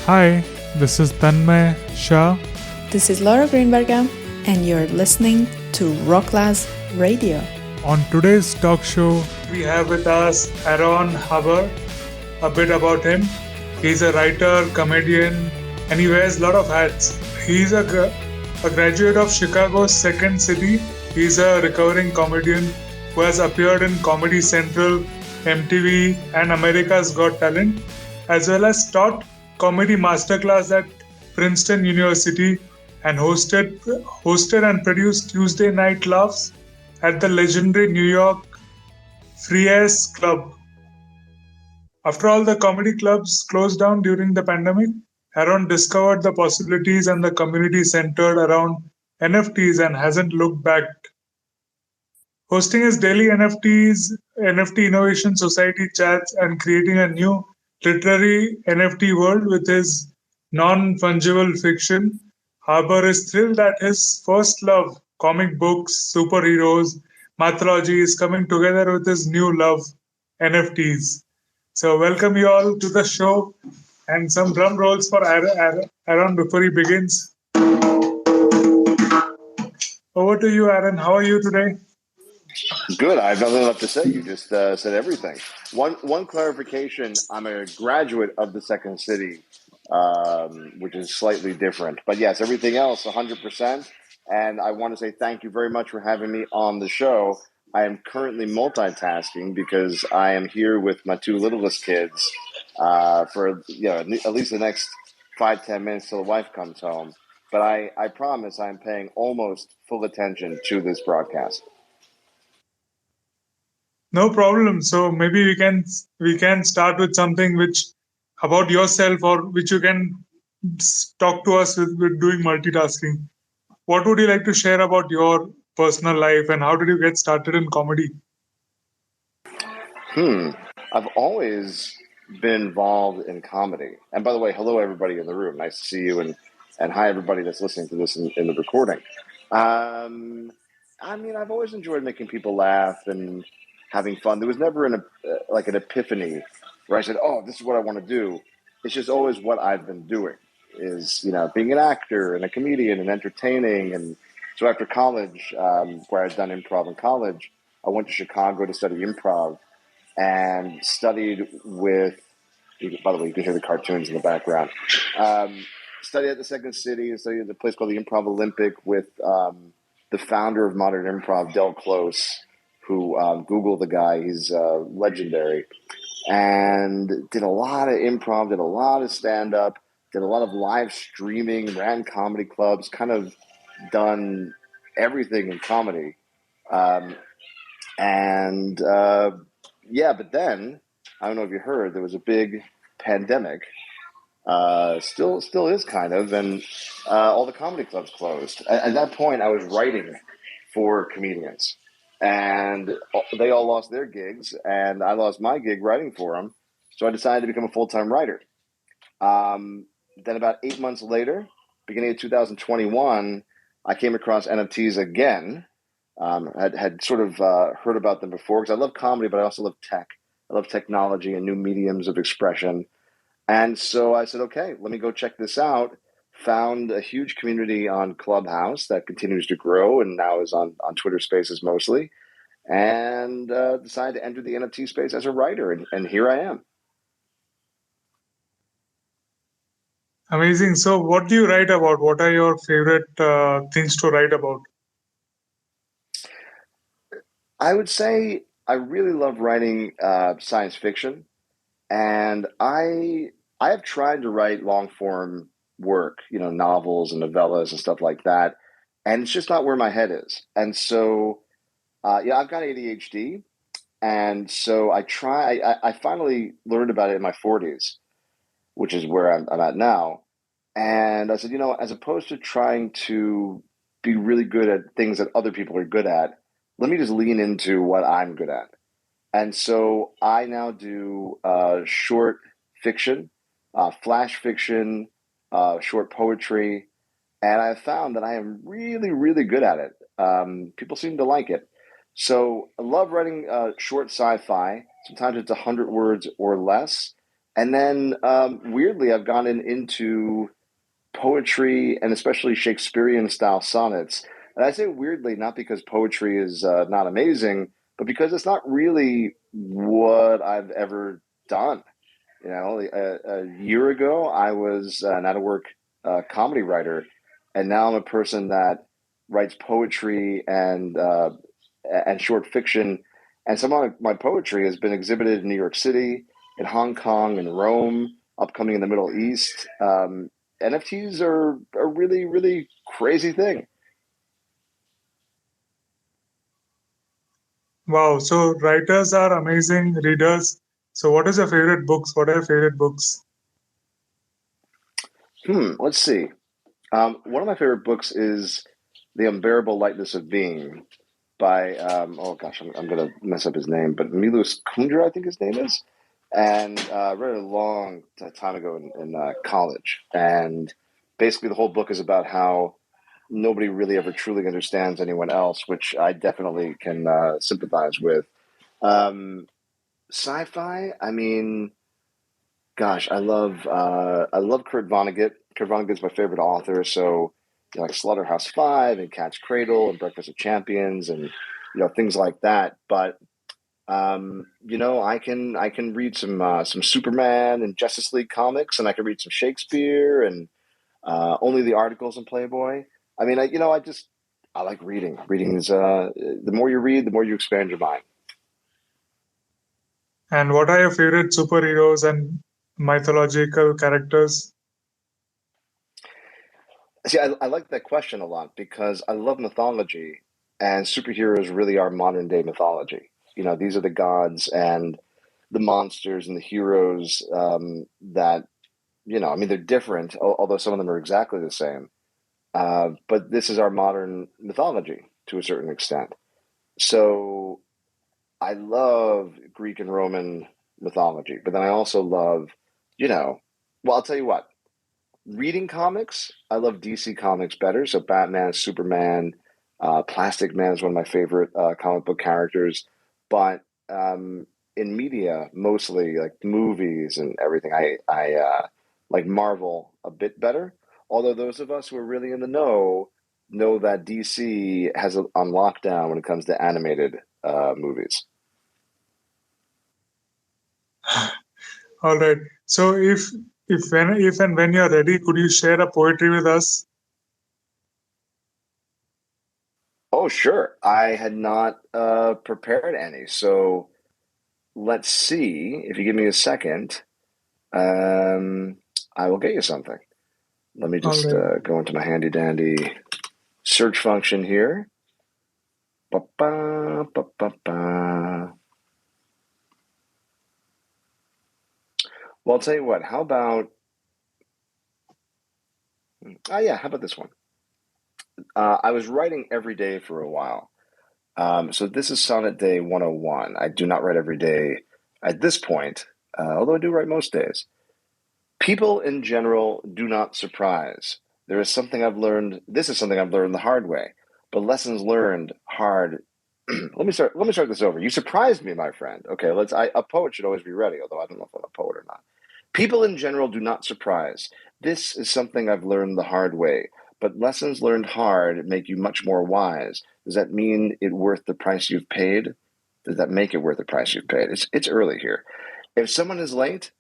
Hi, this is Tanmay Shah. This is Ginberga, and you're listening to Rocklaz Radio. On today's talk show, we have with us Aaron Haber. A bit about him. He's a writer, comedian, and he wears a lot of hats. He's a graduate of Chicago's Second City. He's a recovering comedian who has appeared in Comedy Central, MTV, and America's Got Talent, as well as taught comedy masterclass at Princeton University and hosted and produced Tuesday Night Laughs at the legendary New York Friars Club. After all the comedy clubs closed down during the pandemic, Aaron discovered the possibilities and the community centered around NFTs and hasn't looked back. Hosting his daily NFT Innovation Society chats, and creating a new literary NFT world with his non fungible fiction, Haber is thrilled that his first love, comic books, superheroes, mythology, is coming together with his new love, NFTs. So, welcome you all to the show, and some drum rolls for Aaron before he begins. Over to you, Aaron. How are you today? Good. I have nothing left to say. You just said everything. One clarification. I'm a graduate of the Second City, which is slightly different. But yes, everything else, 100%. And I want to say thank you very much for having me on the show. I am currently multitasking because I am here with my two littlest kids for at least the next 5-10 minutes till the wife comes home. But I promise I'm paying almost full attention to this broadcast. No problem. So maybe we can start with something which about yourself, or which you can talk to us with doing multitasking. What would you like to share about your personal life, and how did you get started in comedy? I've always been involved in comedy. And by the way, hello everybody in the room. Nice to see you, and hi everybody that's listening to this in the recording. I've always enjoyed making people laugh and having fun. There was never an epiphany where I said, "Oh, this is what I want to do." It's just always what I've been doing. Is being an actor and a comedian and entertaining. And so after college, where I'd done improv in college, I went to Chicago to study improv and studied with. By the way, you can hear the cartoons in the background. Studied at the Second City and studied at a place called the Improv Olympic with the founder of modern improv, Del Close, who Google the guy, he's legendary, and did a lot of improv, did a lot of stand-up, did a lot of live streaming, ran comedy clubs, kind of done everything in comedy. But then, I don't know if you heard, there was a big pandemic, still is kind of, and all the comedy clubs closed. At that point, I was writing for comedians, and they all lost their gigs, and I lost my gig writing for them. So I decided to become a full-time writer. Then about 8 months later, beginning of 2021, I came across NFTs again. Had sort of heard about them before because I love comedy, but I also love tech. I love technology and new mediums of expression. And so I said, okay, let me go check this out. Found a huge community on Clubhouse that continues to grow and now is on Twitter Spaces mostly. And decided to enter the NFT space as a writer. And here I am. Amazing. So, what do you write about? What are your favorite things to write about? I would say I really love writing science fiction. And I have tried to write long form work, novels and novellas and stuff like that. And it's just not where my head is. And so, I've got ADHD. And so I finally learned about it in my 40s, which is where I'm at now. And I said, as opposed to trying to be really good at things that other people are good at, let me just lean into what I'm good at. And so I now do short fiction, flash fiction, short poetry, and I've found that I am really, really good at it. People seem to like it. So I love writing short sci-fi. Sometimes it's 100 words or less. And then weirdly, I've into poetry and especially Shakespearean style sonnets. And I say weirdly, not because poetry is not amazing, but because it's not really what I've ever done. You know, a year ago, I was an out of work comedy writer, and now I'm a person that writes poetry and short fiction. And some of my poetry has been exhibited in New York City, in Hong Kong, in Rome, upcoming in the Middle East. NFTs are a really, really crazy thing. Wow. So writers are amazing readers. So what is your favorite books? What are your favorite books? Let's see. One of my favorite books is The Unbearable Lightness of Being by, oh gosh, I'm going to mess up his name, but Milos Kundera, I think his name is. And I read it a long time ago in college. And basically, the whole book is about how nobody really ever truly understands anyone else, which I definitely can sympathize with. Um, Sci-fi, I mean, gosh, I love Kurt Vonnegut. Kurt Vonnegut's my favorite author, so like Slaughterhouse Five and Cat's Cradle and Breakfast of Champions and things like that. But I can read some Superman and Justice League comics, and I can read some Shakespeare and only the articles in Playboy. I mean, I like reading. Reading is the more you read, the more you expand your mind. And what are your favorite superheroes and mythological characters? See, I like that question a lot because I love mythology, and superheroes really are modern day mythology. These are the gods and the monsters and the heroes that I mean, they're different, although some of them are exactly the same. But this is our modern mythology to a certain extent. So I love Greek and Roman mythology, but then I also love, well, I'll tell you what. Reading comics, I love DC comics better. So Batman, Superman, Plastic Man is one of my favorite comic book characters. But in media, mostly like movies and everything, I like Marvel a bit better. Although those of us who are really in the know that DC has it on lockdown when it comes to animated movies. All right. So if and when you're ready, could you share a poetry with us? Oh, sure. I had not prepared any, so let's see. If you give me a second, um, I will get you something. Let me All just right. go into my handy dandy search function here. Ba-ba, ba-ba-ba. Well, I'll tell you what. How about? Yeah. How about this one? I was writing every day for a while. So this is Sonnet Day 101. I do not write every day at this point, although I do write most days. People in general do not surprise. There is something I've learned. This is something I've learned the hard way, but lessons learned hard. Let me start this over. You surprised me, my friend. Okay, a poet should always be ready, although I don't know if I'm a poet or not. People in general do not surprise. This is something I've learned the hard way, but lessons learned hard make you much more wise. Does that mean it worth the price you've paid? Does that make it worth the price you've paid? It's early here. If someone is late,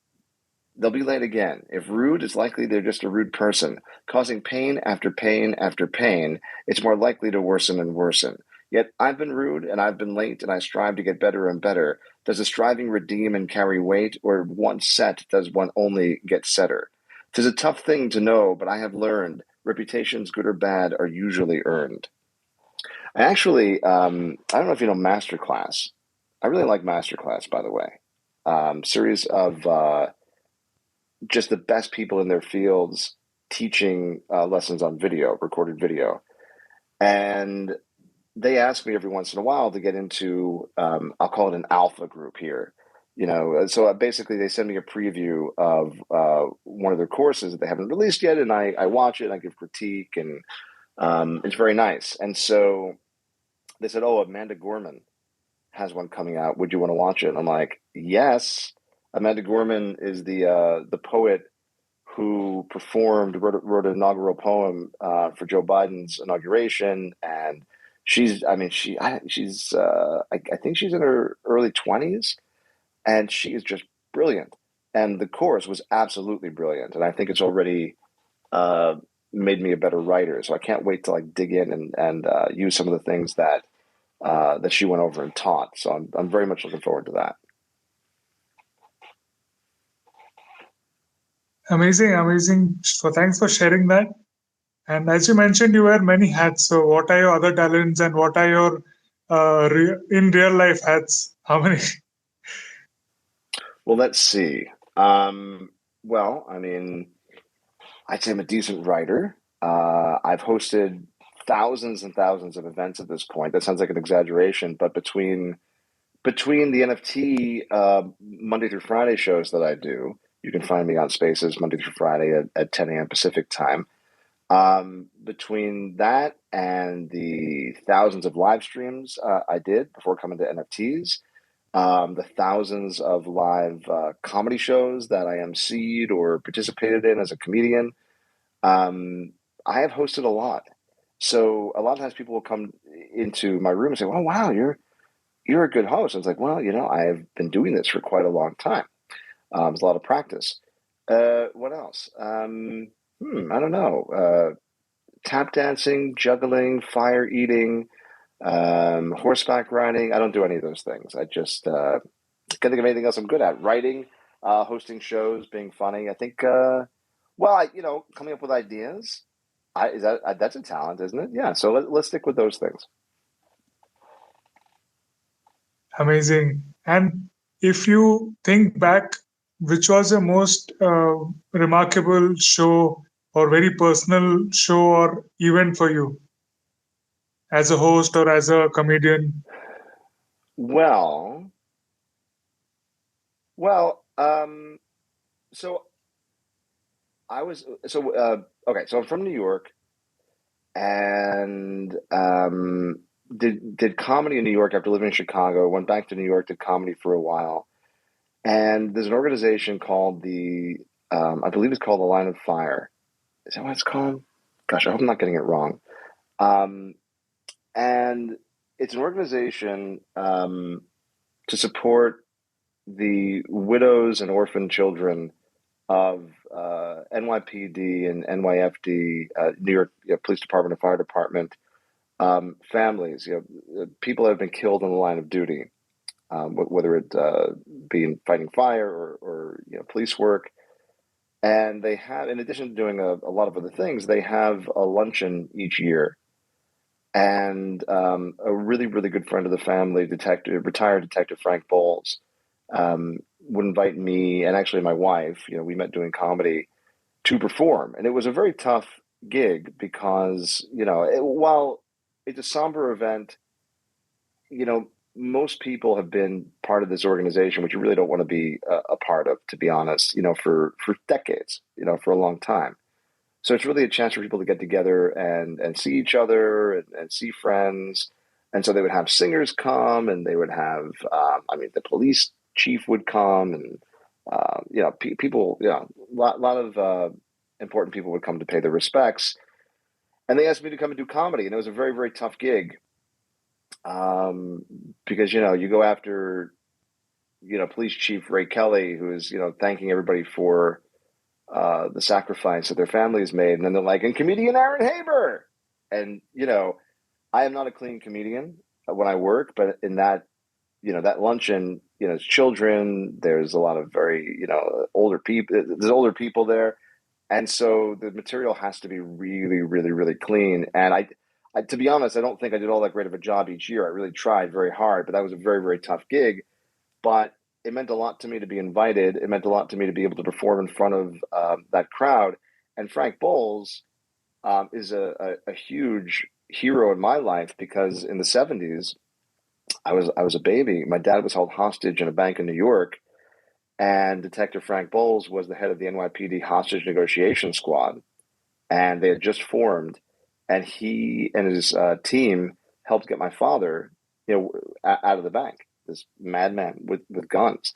they'll be late again. If rude, it's likely they're just a rude person, causing pain after pain after pain. It's more likely to worsen and worsen. Yet I've been rude and I've been late and I strive to get better and better. Does the striving redeem and carry weight, or once set does one only get setter? 'Tis a tough thing to know, but I have learned reputations, good or bad, are usually earned. I don't know if you know Masterclass. I really like Masterclass, by the way. Series of just the best people in their fields teaching lessons on video, recorded video. And they ask me every once in a while to get into, I'll call it an alpha group here. So basically they send me a preview of one of their courses that they haven't released yet, and I watch it and I give critique, and it's very nice. And so they said, "Oh, Amanda Gorman has one coming out. Would you want to watch it?" And I'm like, "Yes." Amanda Gorman is the poet who wrote an inaugural poem for Joe Biden's inauguration, and I think she's in her early 20s, and she is just brilliant. And the chorus was absolutely brilliant, and I think it's already uh, made me a better writer. So I can't wait to like dig in and use some of the things that she went over and taught. So I'm very much looking forward to that. Amazing, amazing. So thanks for sharing that. And as you mentioned, you wear many hats. So what are your other talents and what are your in real life hats? How many? Well, let's see. Well, I mean, I'd say I'm a decent writer. I've hosted thousands and thousands of events at this point. That sounds like an exaggeration, but between the NFT Monday through Friday shows that I do, you can find me on Spaces Monday through Friday at 10 a.m. Pacific time. Between that and the thousands of live streams I did before coming to NFTs, the thousands of live comedy shows that I emceed or participated in as a comedian, I have hosted a lot. So a lot of times people will come into my room and say, "Oh, wow, you're a good host." I was like, "Well, I've been doing this for quite a long time. It's a lot of practice." What else? I don't know. Tap dancing, juggling, fire eating, horseback riding. I don't do any of those things. I just can't think of anything else I'm good at. Writing, hosting shows, being funny. I think. Coming up with ideas. That's a talent, isn't it? Yeah. So let's stick with those things. Amazing. And if you think back, which was the most remarkable show or very personal show or event for you as a host or as a comedian? Well, well. So I was so okay. So I'm from New York, and did comedy in New York after living in Chicago. Went back to New York, did comedy for a while, and there's an organization called I believe it's called the Line of Fire. Is that what it's called? Gosh, I hope I'm not getting it wrong. Um, and it's an organization to support the widows and orphan children of NYPD and NYFD, New York Police Department and Fire Department families. People that have been killed in the line of duty, whether it be in fighting fire or police work. And they have, in addition to doing a lot of other things, they have a luncheon each year. And a really, really good friend of the family, retired Detective Frank Bowles, would invite me and actually my wife. We met doing comedy to perform, and it was a very tough gig because while it's a somber event, most people have been part of this organization, which you really don't want to be a part of, to be honest. For decades, for a long time. So it's really a chance for people to get together and see each other and see friends. And so they would have singers come, and they would have, the police chief would come, and people, lot of important people would come to pay their respects. And they asked me to come and do comedy, and it was a very, very tough gig, because you go after Police Chief Ray Kelly, who is thanking everybody for the sacrifice that their families made, and then they're like, and comedian Aaron Haber, and I am not a clean comedian when I work, but in that luncheon, it's children. There's a lot of very older people. There's older people there, and so the material has to be really, really, really clean. And to be honest, I don't think I did all that great of a job each year. I really tried very hard, but that was a very, very tough gig. But it meant a lot to me to be invited. It meant a lot to me to be able to perform in front of that crowd. And Frank Bowles is a huge hero in my life, because in the 70s, I was a baby. My dad was held hostage in a bank in New York, and Detective Frank Bowles was the head of the NYPD hostage negotiation squad, and they had just formed, and he and his team helped get my father, out of the bank. This madman with guns.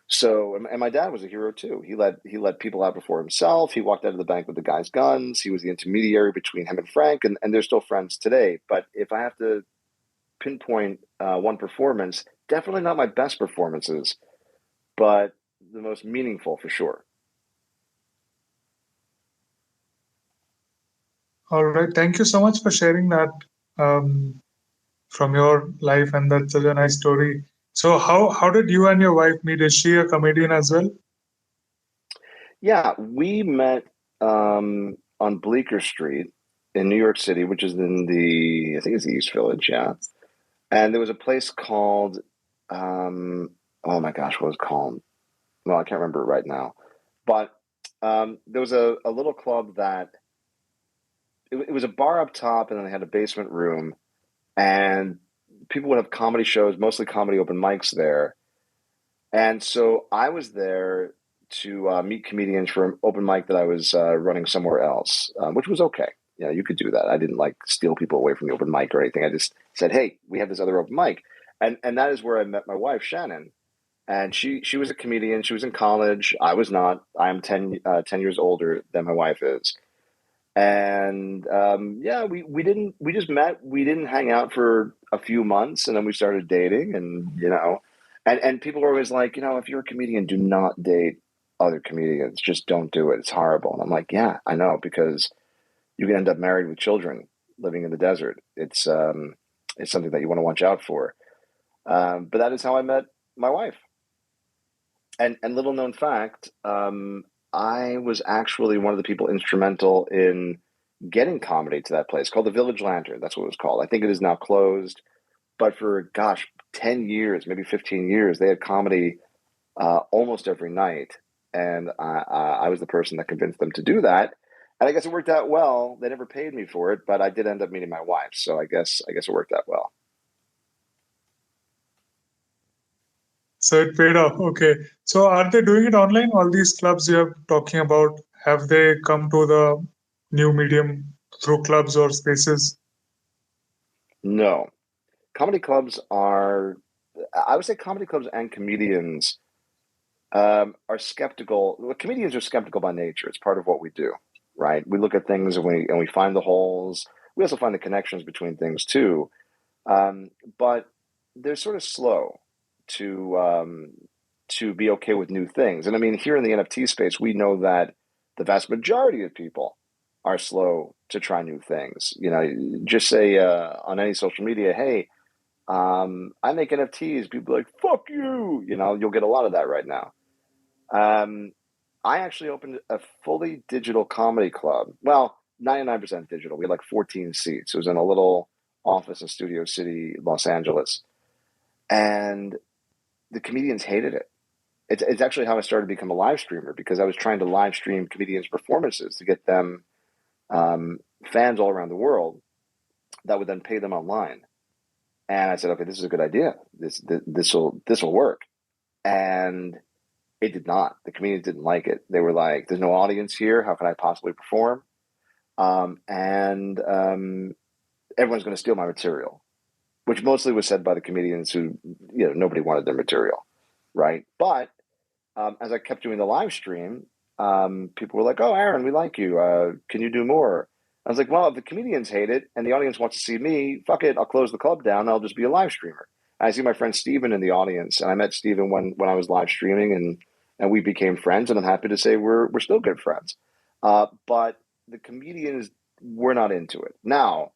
So, and my dad was a hero too. He let people out before himself. He walked out of the bank with the guy's guns. He was the intermediary between him and Frank, and they're still friends today. But if I have to pinpoint one performance, definitely not my best performances, but the most meaningful for sure. All right. Thank you so much for sharing that um, from your life, and that's such a nice story. So, how did you and your wife meet? Is she a comedian as well? Yeah, we met on Bleecker Street in New York City, which is in I think it's the East Village, yeah. And there was a place called, um, oh my gosh, what was it called? Well, I can't remember it right now. But there was a little club that it was a bar up top, and then they had a basement room, and people would have comedy shows, mostly comedy open mics there. And so I was there to meet comedians for an open mic that I was running somewhere else, which was okay. You know, you could do that. I didn't like steal people away from the open mic or anything. I just said, "Hey, we have this other open mic," and that is where I met my wife, Shannon. And she was a comedian. She was in college. I was not. I am 10 years older than my wife is. And yeah, we just met. We didn't hang out for a few months, and then we started dating. And and people were always like, if you're a comedian, do not date other comedians. Just don't do it. It's horrible. And I'm like, yeah, I know, because you can end up married with children, living in the desert. It's something that you want to watch out for. But that is how I met my wife. And little known fact, I was actually one of the people instrumental in getting comedy to that place called the Village Lantern. That's what it was called. I think it is now closed, but for, gosh, 10 years, maybe 15 years, they had comedy almost every night. And I was the person that convinced them to do that. And I guess it worked out well. They never paid me for it, but I did end up meeting my wife. So I guess it worked out well. So it paid off. Okay. So are they doing it online? All these clubs you are talking about, have they come to the new medium through clubs or spaces? No. Comedy clubs are, I would say comedy clubs and comedians are skeptical. Well, comedians are skeptical by nature. It's part of what we do, right? We look at things, and we find the holes. We also find the connections between things too. But they're sort of slow to be okay with new things. And I mean, here in the NFT space, we know that the vast majority of people are slow to try new things. Just say on any social media, "Hey, I make NFTs." People are like, "Fuck you." You'll get a lot of that right now. Um, I actually opened a fully digital comedy club. Well, 99% digital. We had like 14 seats. It was in a little office in Studio City, Los Angeles. And the comedians hated it. It's actually how I started to become a live streamer, because I was trying to live stream comedians' performances to get them um, fans all around the world that would then pay them online. And I said, okay, this is a good idea. This will work. And it did not. The comedians didn't like it. They were like, "There's no audience here. How can I possibly perform?" And everyone's going to steal my material, which mostly was said by the comedians who, nobody wanted their material, right? But as I kept doing the live stream, people were like, "Oh, Aaron, we like you. Can you do more?" I was like, "Well, if the comedians hate it and the audience wants to see me, fuck it. I'll close the club down. I'll just be a live streamer." And I see my friend Steven in the audience, and I met Steven when I was live streaming, and we became friends. And I'm happy to say we're still good friends. But the comedians were not into it. Now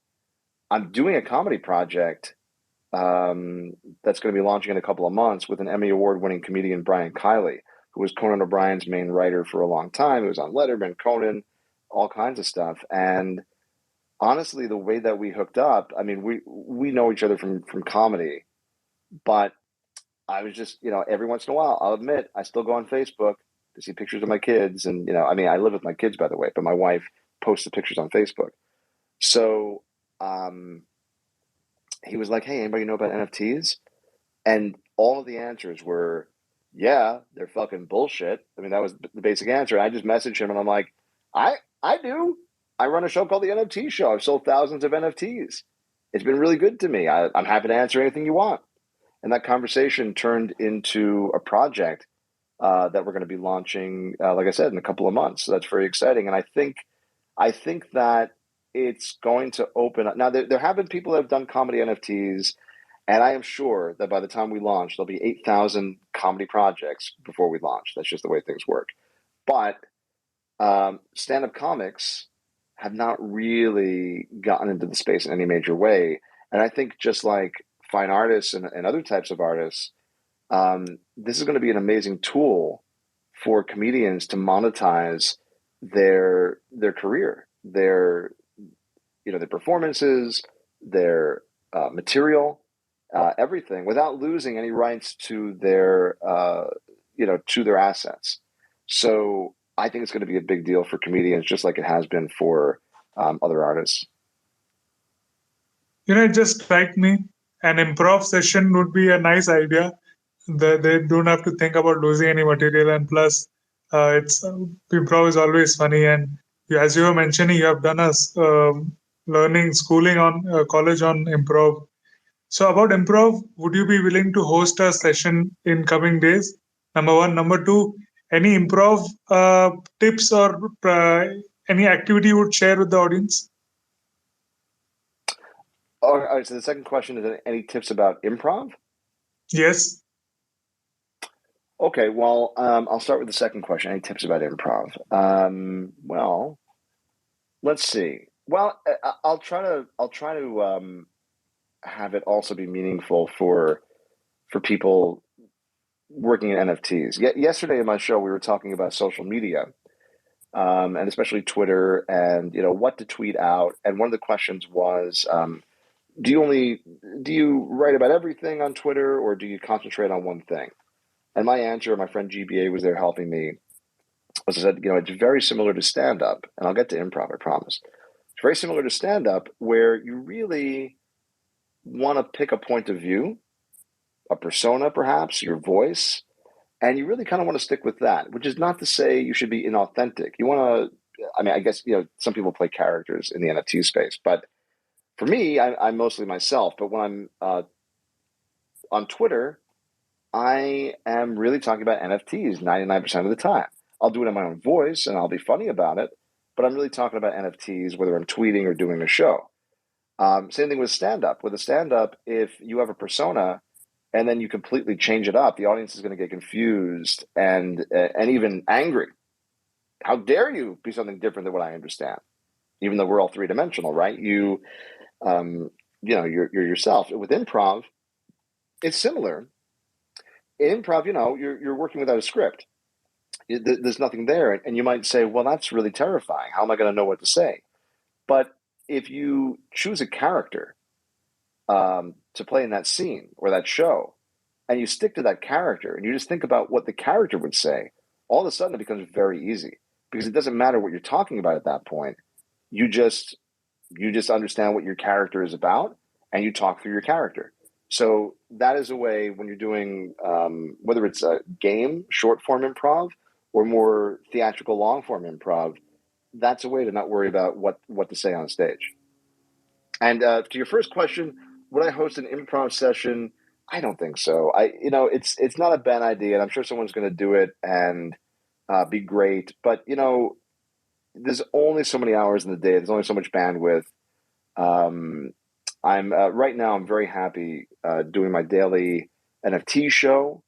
I'm doing a comedy project that's going to be launching in a couple of months with an Emmy Award-winning comedian, Brian Kiley, who was Conan O'Brien's main writer for a long time. He was on Letterman, Conan, all kinds of stuff. And honestly, the way that we hooked up, I mean, we know each other from comedy, but I was just, every once in a while, I'll admit, I still go on Facebook to see pictures of my kids. And, I mean, I live with my kids, by the way, but my wife posts the pictures on Facebook. So he was like, "Hey, anybody know about NFTs?" And all of the answers were, "Yeah, they're fucking bullshit." I mean, that was the basic answer. I just messaged him, and I'm like, I do. I run a show called the NFT Show. I've sold thousands of NFTs. It's been really good to me. I'm happy to answer anything you want. And that conversation turned into a project that we're going to be launching, like I said, in a couple of months. So that's very exciting. And I think that it's going to open up. Now, there have been people that have done comedy NFTs, and I am sure that by the time we launch, there'll be 8,000 comedy projects before we launch. That's just the way things work. But stand-up comics have not really gotten into the space in any major way. And I think just like fine artists and other types of artists, this is going to be an amazing tool for comedians to monetize their career, their performances, their material, everything, without losing any rights to their assets. So I think it's going to be a big deal for comedians, just like it has been for other artists. It just struck me an improv session would be a nice idea. They don't have to think about losing any material, and plus, it's improv is always funny. And as you were mentioning, you have done a learning schooling on college on improv. So about improv, would you be willing to host a session in coming days? Number one. Number two, any improv tips or any activity you would share with the audience? All right, so the second question is any tips about improv? Yes. Okay, well, I'll start with the second question. Any tips about improv? Well, let's see. Well, I'll try to have it also be meaningful for people working in NFTs. Yesterday in my show, we were talking about social media, and especially Twitter, and what to tweet out. And one of the questions was, do you write about everything on Twitter, or do you concentrate on one thing? And my answer, my friend GBA was there helping me, was I said, it's very similar to stand up, and I'll get to improv, I promise. It's very similar to stand up, where you really want to pick a point of view, a persona, perhaps, your voice, and you really kind of want to stick with that, which is not to say you should be inauthentic. You want to, I guess, some people play characters in the NFT space, but for me, I'm mostly myself. But when I'm on Twitter, I am really talking about NFTs 99% of the time. I'll do it in my own voice and I'll be funny about it, but I'm really talking about NFTs, whether I'm tweeting or doing a show. Same thing with stand-up. With a stand-up, if you have a persona and then you completely change it up, the audience is going to get confused and even angry. How dare you be something different than what I understand? Even though we're all three-dimensional, right? You're yourself. With improv, it's similar. In improv, you're working without a script. There's nothing there, and you might say, "Well, that's really terrifying. How am I going to know what to say?" But if you choose a character to play in that scene or that show, and you stick to that character, and you just think about what the character would say, all of a sudden it becomes very easy, because it doesn't matter what you're talking about at that point. You just understand what your character is about, and you talk through your character. So that is a way, when you're doing, whether it's a game, short form improv, or more theatrical long form improv, that's a way to not worry about what to say on stage. And to your first question, would I host an improv session? I don't think so. It's not a bad idea, and I'm sure someone's going to do it and be great. But there's only so many hours in the day. There's only so much bandwidth. I'm right now. I'm very happy doing my daily NFT show,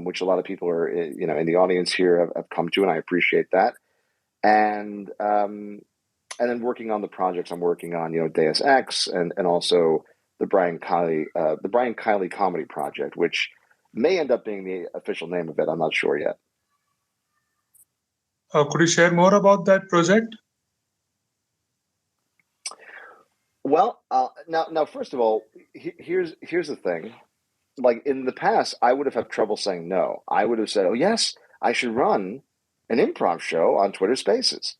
which a lot of people are, in the audience here have come to, and I appreciate that. And then working on the projects I'm working on, Deus Ex, and also the Brian Kiley comedy project, which may end up being the official name of it. I'm not sure yet. Could you share more about that project? Well, now, first of all, here's the thing. Like in the past, I would have had trouble saying no. I would have said, "Oh yes, I should run an improv show on Twitter Spaces,"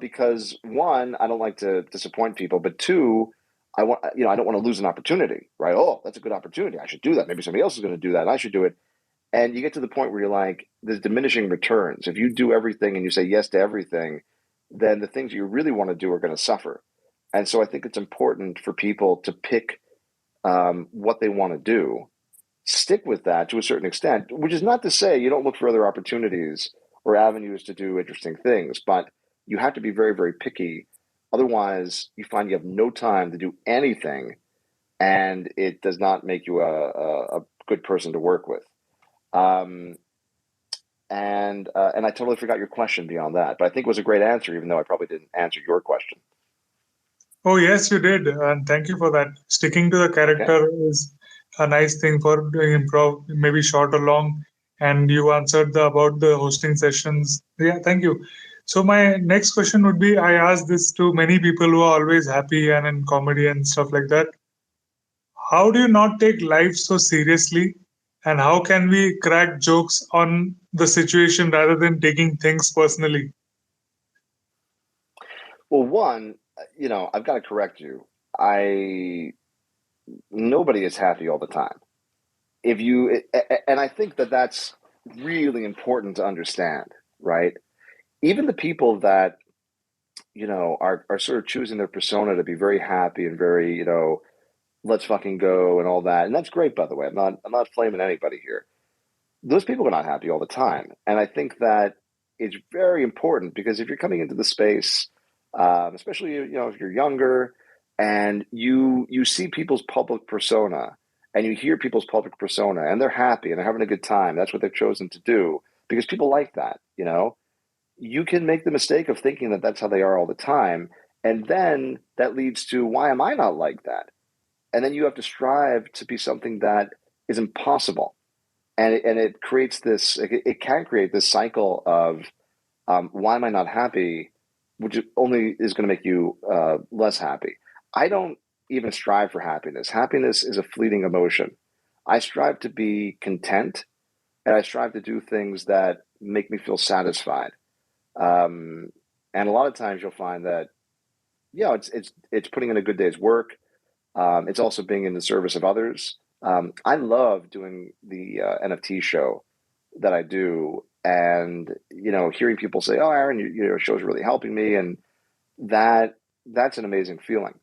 because one, I don't like to disappoint people, but two, I don't want to lose an opportunity, right? Oh, that's a good opportunity. I should do that. Maybe somebody else is going to do that, and I should do it. And you get to the point where you're like, there's diminishing returns. If you do everything and you say yes to everything, then the things you really want to do are going to suffer. And so I think it's important for people to pick what they want to do stick with that to a certain extent, which is not to say you don't look for other opportunities or avenues to do interesting things, but you have to be very, very picky. Otherwise, you find you have no time to do anything, and it does not make you a good person to work with. Um, and I totally forgot your question beyond that, but I think it was a great answer, even though I probably didn't answer your question. Oh, yes, you did. And thank you for that. Sticking to the Okay. character is a nice thing for doing improv, maybe short or long. And you answered about the hosting sessions. Yeah, thank you. So my next question would be, I ask this to many people who are always happy and in comedy and stuff like that. How do you not take life so seriously? And how can we crack jokes on the situation rather than taking things personally? Well, one, I've got to correct you. I Nobody is happy all the time. And I think that that's really important to understand, right? Even the people that are sort of choosing their persona to be very happy and very let's fucking go and all that, and that's great, by the way. I'm not flaming anybody here. Those people are not happy all the time, and I think that it's very important because if you're coming into the space, especially if you're younger and you see people's public persona and you hear people's public persona and they're happy and they're having a good time, that's what they've chosen to do because people like that. You can make the mistake of thinking that that's how they are all the time, and then that leads to, why am I not like that? And then you have to strive to be something that is impossible, and it creates this. It can create this cycle of why am I not happy, which only is going to make you less happy. I don't even strive for happiness. Happiness is a fleeting emotion. I strive to be content, and I strive to do things that make me feel satisfied. Um, and a lot of times you'll find that it's putting in a good day's work. It's also being in the service of others. I love doing the NFT show that I do, and hearing people say, "Oh, Aaron, your show's really helping me," and that's an amazing feeling.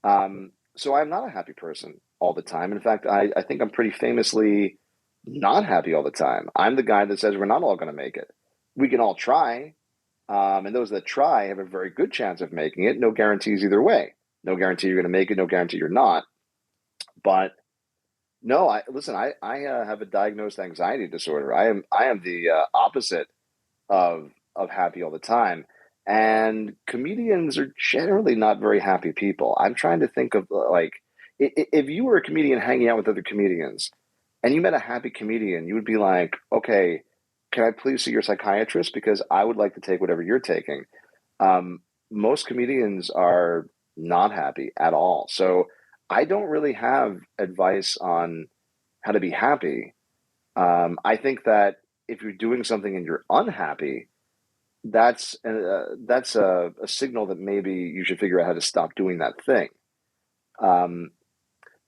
So I'm not a happy person all the time. In fact, I think I'm pretty famously not happy all the time. I'm the guy that says we're not all going to make it. We can all try, and those that try have a very good chance of making it. No guarantees either way. No guarantee you're going to make it. No guarantee you're not. But no, I have a diagnosed anxiety disorder. I am the opposite of happy all the time. And comedians are generally not very happy people. I'm trying to think of like if you were a comedian hanging out with other comedians and you met a happy comedian, you would be like, okay, can I please see your psychiatrist? Because I would like to take whatever you're taking. Most comedians are not happy at all. So I don't really have advice on how to be happy. I think that if you're doing something and you're unhappy, that's a signal that maybe you should figure out how to stop doing that thing. Um,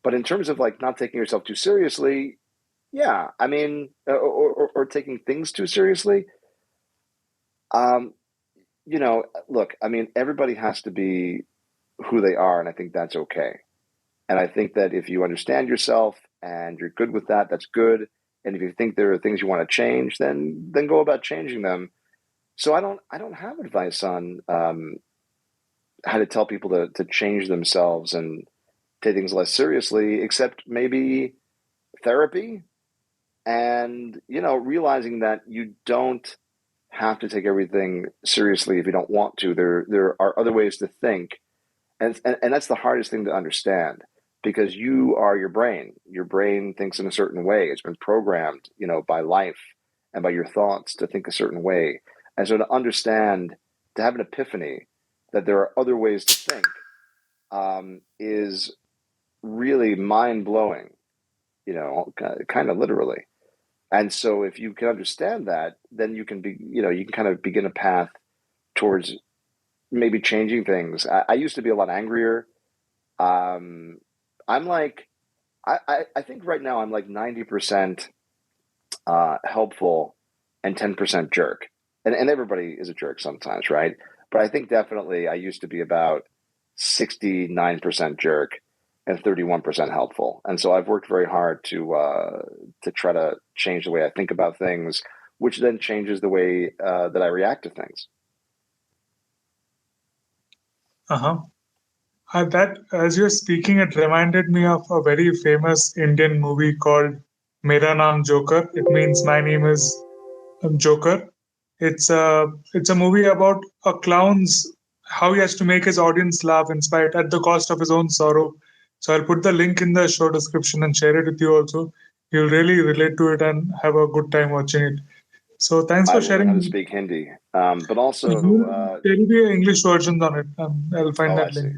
but in terms of like not taking yourself too seriously, yeah, I mean, or taking things too seriously, um, look, I mean, everybody has to be who they are, and I think that's okay. And I think that if you understand yourself and you're good with that, that's good. And if you think there are things you want to change, then go about changing them. So I don't have advice on how to tell people to change themselves and take things less seriously, except maybe therapy and realizing that you don't have to take everything seriously if you don't want to. There are other ways to think, and that's the hardest thing to understand because you are your brain. Your brain thinks in a certain way. It's been programmed, by life and by your thoughts to think a certain way. And so to understand, to have an epiphany that there are other ways to think is really mind blowing, kind of literally. And so if you can understand that, then you can kind of begin a path towards maybe changing things. I used to be a lot angrier. Um, I'm like, I think right now I'm like 90% helpful and 10% jerk. And everybody is a jerk sometimes, right? But I think definitely I used to be about 69% jerk and 31% helpful. And so I've worked very hard to try to change the way I think about things, which then changes the way that I react to things. Uh-huh. That, as you're speaking, it reminded me of a very famous Indian movie called Mera Naam Joker. It means my name is Joker. It's a movie about a clown's how he has to make his audience laugh in spite at the cost of his own sorrow. So I'll put the link in the show description and share it with you also. You'll really relate to it and have a good time watching it. So thanks I for will learn how to sharing. speak Hindi, but also, There will be an English version on it. I'll find oh, I that see. link.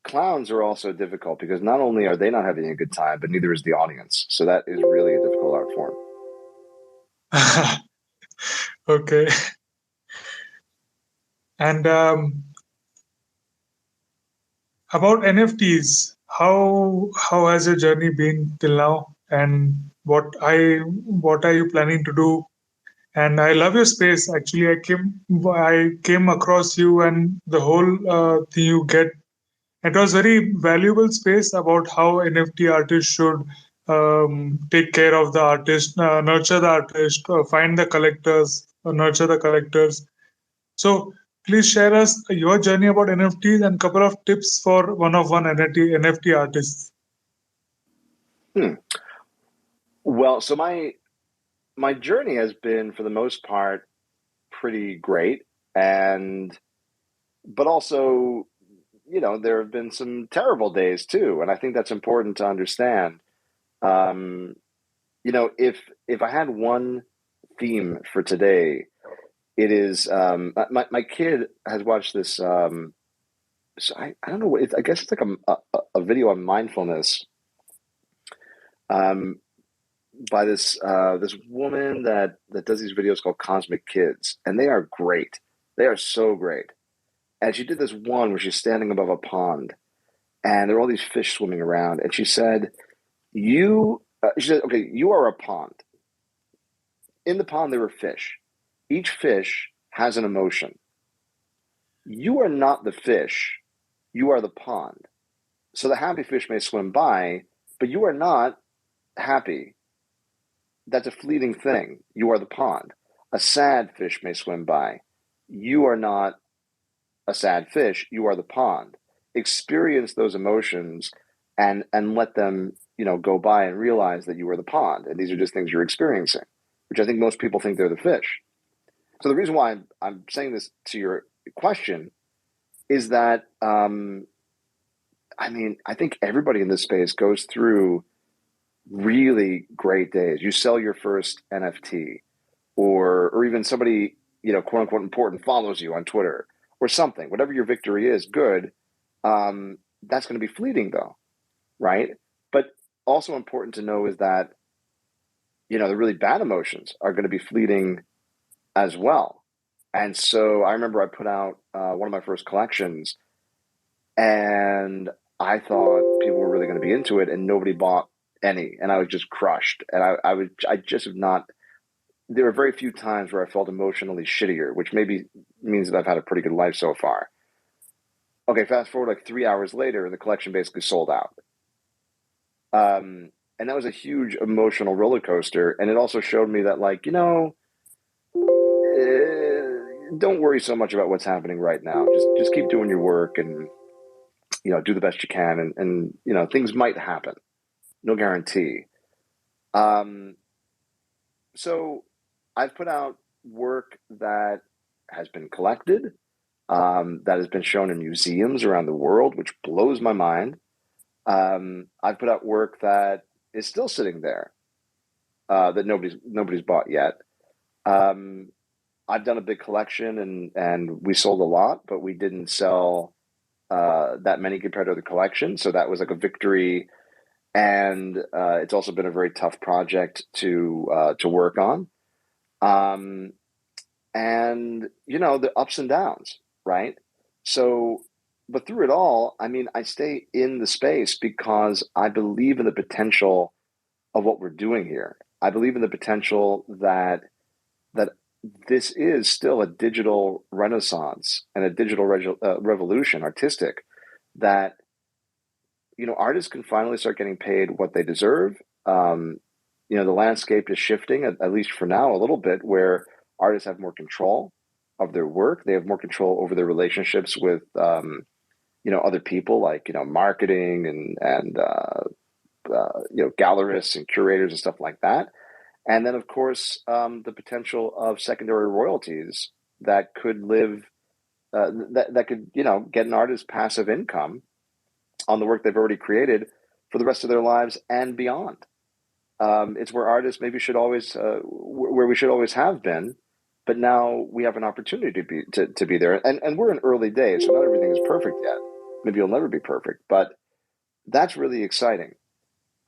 Clowns are also difficult because not only are they not having a good time, but neither is the audience. So that is really a difficult art form. Okay. And about NFTs, how has your journey been till now, and what are you planning to do? And I love your space. Actually, I came across you and the whole thing you get. It was very valuable space about how NFT artists should take care of the artist, nurture the artist, find the collectors, nurture the collectors. So please share us your journey about NFTs and couple of tips for one-of-one NFT artists. Hmm. Well, so my journey has been, for the most part, pretty great, and but also, there have been some terrible days too, and I think that's important to understand. Um, if I had one theme for today, it is my kid has watched this. So I don't know what I guess it's like a video on mindfulness um, by this woman that does these videos called Cosmic Kids, and they are great. They are so great. And she did this one where she's standing above a pond, and there are all these fish swimming around, and she said, she said, okay, you are a pond. In the pond, there are fish. Each fish has an emotion. You are not the fish. You are the pond. So the happy fish may swim by, but you are not happy. That's a fleeting thing. You are the pond. A sad fish may swim by. You are not a sad fish. You are the pond. Experience those emotions and let them, go by and realize that you are the pond. And these are just things you're experiencing, which I think most people think they're the fish. So the reason why I'm saying this to your question is that, I think everybody in this space goes through really great days. You sell your first NFT, or even somebody, quote unquote important follows you on Twitter or something. Whatever your victory is, good. That's going to be fleeting though, right? But also important to know is that, the really bad emotions are going to be fleeting as well. And so I remember I put out one of my first collections, and I thought people were really going to be into it, and nobody bought any, and I was just crushed. And I just have not. There were very few times where I felt emotionally shittier, which maybe means that I've had a pretty good life so far. Okay, fast forward like 3 hours later, and the collection basically sold out. And that was a huge emotional roller coaster, and it also showed me that, like, don't worry so much about what's happening right now. Just keep doing your work, and do the best you can, and things might happen. No guarantee. Um, so I've put out work that has been collected, that has been shown in museums around the world, which blows my mind. I've put out work that is still sitting there, that nobody's bought yet. I've done a big collection, and we sold a lot, but we didn't sell that many compared to the collection. So that was like a victory, and it's also been a very tough project to work on. Um, and the ups and downs, right? So, but through it all, I stay in the space because I believe in the potential of what we're doing here. I believe in the potential that this is still a digital renaissance and a digital revolution, artistic, that artists can finally start getting paid what they deserve. The landscape is shifting, at least for now, a little bit, where artists have more control of their work. They have more control over their relationships with, other people, like, marketing and gallerists and curators and stuff like that. And then, of course, the potential of secondary royalties that could that could, get an artist passive income on the work they've already created for the rest of their lives and beyond. It's where artists maybe should always, where we should always have been, but now we have an opportunity to be there. And we're in early days, so not everything is perfect yet. Maybe it'll never be perfect, but that's really exciting.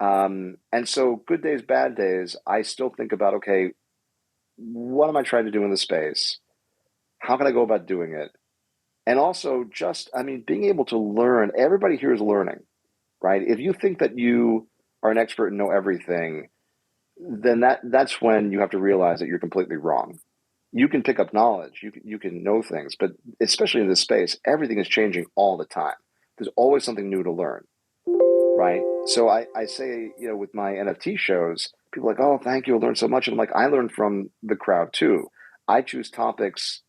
And so good days, bad days, I still think about, okay, what am I trying to do in the space? How can I go about doing it? And also being able to learn. Everybody here is learning, right? If you think that you are an expert and know everything, then that's when you have to realize that you're completely wrong. You can pick up knowledge, you can know things, but especially in this space, everything is changing all the time. There's always something new to learn, right? So I say, with my NFT shows, people are like, oh, thank you, I learned so much. And I'm like, I learned from the crowd too. I choose topics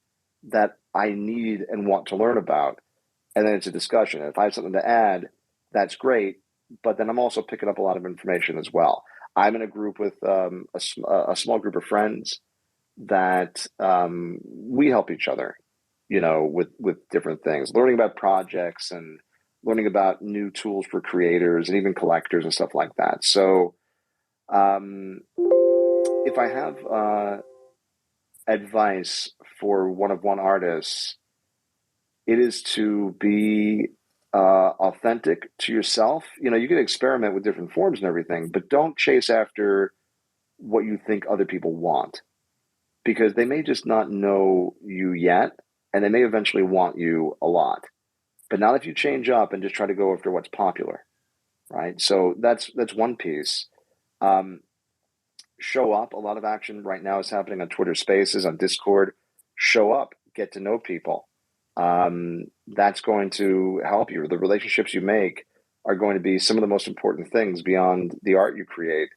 that I need and want to learn about, and then it's a discussion. And if I have something to add, that's great, but then I'm also picking up a lot of information as well. I'm in a group with a small group of friends that we help each other, with different things, learning about projects and learning about new tools for creators and even collectors and stuff like that. So if I have advice for one artists, it is to be authentic to yourself. You can experiment with different forms and everything, but don't chase after what you think other people want, because they may just not know you yet, and they may eventually want you a lot. But not if you change up and just try to go after what's popular, right? So that's one piece. Show up. A lot of action right now is happening on Twitter Spaces, on Discord. Show up, get to know people. That's going to help you. The relationships you make are going to be some of the most important things beyond the art you create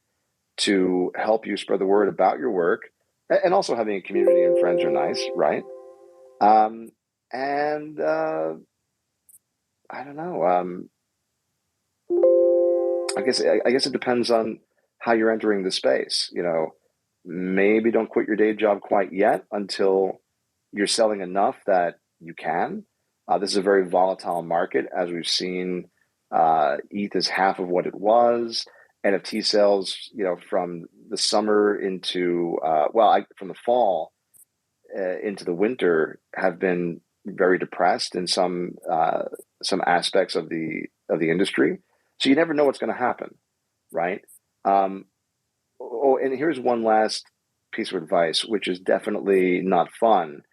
to help you spread the word about your work. And also having a community and friends are nice, right? And I don't know. I guess it depends on how you're entering the space. Maybe don't quit your day job quite yet until you're selling enough that you can. This is a very volatile market, as we've seen. ETH is half of what it was. NFT sales, from the summer into from the fall into the winter, have been very depressed in some aspects of the industry. So you never know what's going to happen, right? And here's one last piece of advice, which is definitely not fun.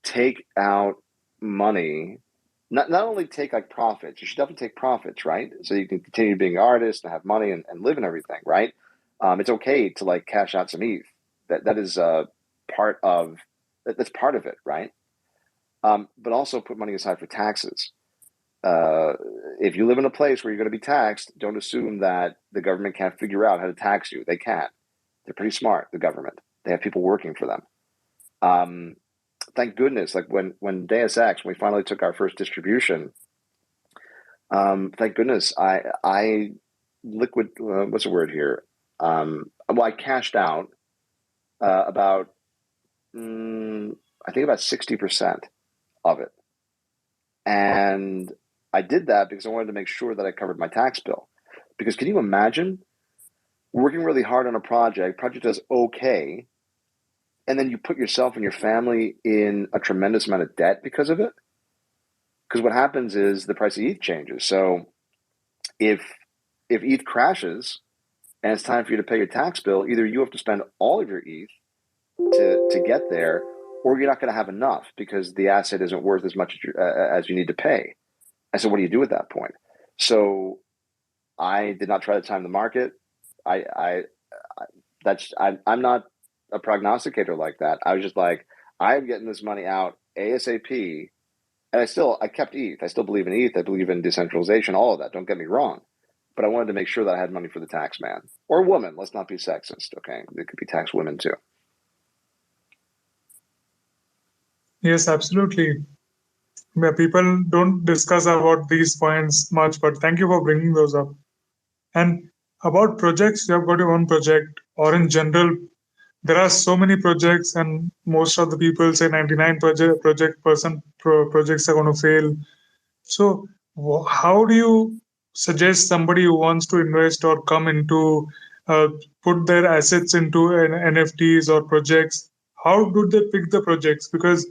Take out money. Not only take like profits, you should definitely take profits, right? So you can continue being an artist and have money and live and everything, right? It's okay to like cash out some ETH. That is part of that's part of it, right? But also put money aside for taxes. If you live in a place where you're going to be taxed, don't assume that the government can't figure out how to tax you. They can. They're pretty smart, the government. They have people working for them. Thank goodness, like when Deus Ex, when we finally took our first distribution, thank goodness, I liquid, what's the word here? I cashed out about, I think about 60% of it. And I did that because I wanted to make sure that I covered my tax bill. Because can you imagine working really hard on a project does okay, and then you put yourself and your family in a tremendous amount of debt because of it? Because what happens is the price of ETH changes. So if ETH crashes and it's time for you to pay your tax bill, either you have to spend all of your ETH to get there, or you're not going to have enough because the asset isn't worth as much as you need to pay. And so what do you do at that point? So I did not try to time the market. I'm not a prognosticator like that. I was just like, I'm getting this money out ASAP And I kept ETH. I still believe in ETH. I believe in decentralization, all of that. Don't get me wrong. But I wanted to make sure that I had money for the tax man or woman. Let's not be sexist, okay? It could be tax women too. Yes, absolutely. Yeah, people don't discuss about these points much, but thank you for bringing those up. And about projects, you have got your own project, or in general, there are so many projects, and most of the people say 99 projects are going to fail. So, how do you suggest somebody who wants to invest or come into uh, put their assets into NFTs or projects? How do they pick the projects? Because